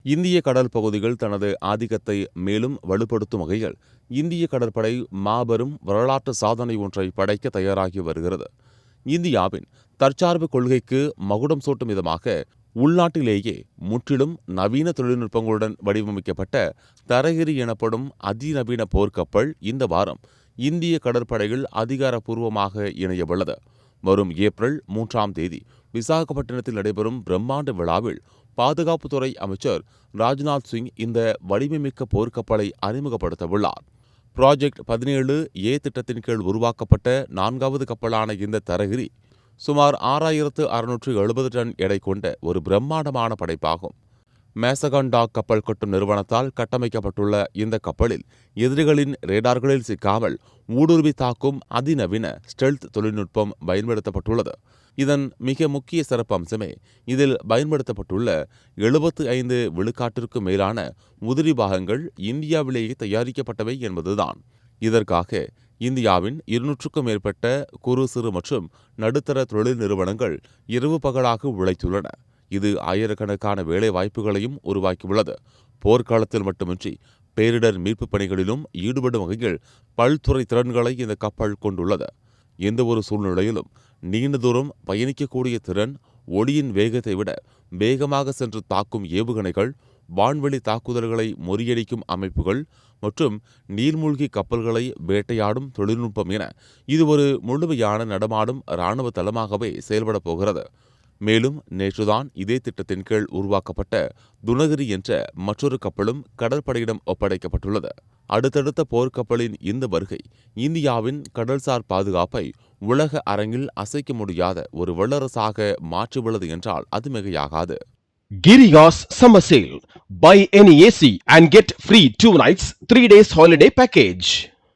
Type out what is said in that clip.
இந்திய கடல் பகுதிகள் தனது ஆதிக்கத்தை மேலும் வலுப்படுத்தும் வகையில் இந்திய கடற்படை மாபெரும் வரலாற்று சாதனை ஒன்றை படைக்க தயாராகி வருகிறது. இந்தியாவின் தற்சார்பு கொள்கைக்கு மகுடம் சூட்டும் விதமாக உள்நாட்டிலேயே முற்றிலும் நவீன தொழில்நுட்பங்களுடன் வடிவமைக்கப்பட்ட தரகிரி எனப்படும் அதிநவீன போர்க்கப்பல் இந்த வாரம் இந்திய கடற்படையில் அதிகாரப்பூர்வமாக இணையவுள்ளது. வரும் ஏப்ரல் 3ஆம் தேதி விசாகப்பட்டினத்தில் நடைபெறும் பிரம்மாண்ட விழாவில் பாதுகாப்புத்துறை அமைச்சர் ராஜ்நாத் சிங் இந்த வலிமைமிக்க போர்க்கப்பலை அறிமுகப்படுத்தவுள்ளார். ப்ராஜெக்ட் 17A திட்டத்தின் கீழ் உருவாக்கப்பட்ட 4வது கப்பலான இந்த தரகிரி சுமார் 6670 டன் எடை கொண்ட ஒரு பிரம்மாண்டமான படைப்பாகும். மேசகான் டாக் கப்பல் கட்டும் நிறுவனத்தால் கட்டமைக்கப்பட்டுள்ள இந்த கப்பலில் எதிரிகளின் ரேடார்களில் சிக்காமல் ஊடுருவி தாக்கும் அதிநவீன ஸ்டெல்த் தொழில்நுட்பம் பயன்படுத்தப்பட்டுள்ளது. இதன் மிக முக்கிய சிறப்பம்சமே இதில் பயன்படுத்தப்பட்டுள்ள 75 விழுக்காட்டிற்கும் மேலான உதிரி பாகங்கள் இந்தியாவிலேயே தயாரிக்கப்பட்டவை என்பதுதான். இதற்காக இந்தியாவின் 200க்கும் மேற்பட்ட குறு சிறு மற்றும் நடுத்தர தொழில் நிறுவனங்கள் இரவு பகலாக உழைத்துள்ளன. இது ஆயிரக்கணக்கான வேலை வாய்ப்புகளையும் உருவாக்கியுள்ளது. போர்க்காலத்தில் மட்டுமின்றி பேரிடர் மீட்பு பணிகளிலும் ஈடுபடும் வகையில் பல்துறை திறன்களை இந்த கப்பல் கொண்டுள்ளது. எந்தவொரு சூழ்நிலையிலும் நீண்ட தூரம் பயணிக்கக்கூடிய திறன், ஒளியின் வேகத்தை விட வேகமாக சென்று தாக்கும் ஏவுகணைகள், வான்வெளி தாக்குதல்களை முறியடிக்கும் அமைப்புகள் மற்றும் நீர்மூழ்கி கப்பல்களை வேட்டையாடும் தொழில்நுட்பம் என இது ஒரு முழுமையான நடமாடும் இராணுவ தளமாகவே செயல்படப் போகிறது. மேலும் நேற்றுதான் இதே திட்டத்தின் கீழ் உருவாக்கப்பட்ட துனகிரி என்ற மற்றொரு கப்பலும் கடற்படையிடம் ஒப்படைக்கப்பட்டுள்ளது. அடுத்தடுத்த போர்க்கப்பலின் இந்த வருகை இந்தியாவின் கடல்சார் பாதுகாப்பை உலக அரங்கில் அசைக்க முடியாத ஒரு வல்லரசாக மாற்றியுள்ளது என்றால் அது மிகையாகாது. Giriya's Summer Sale. Buy any AC and get free 2 nights, 3 days holiday package.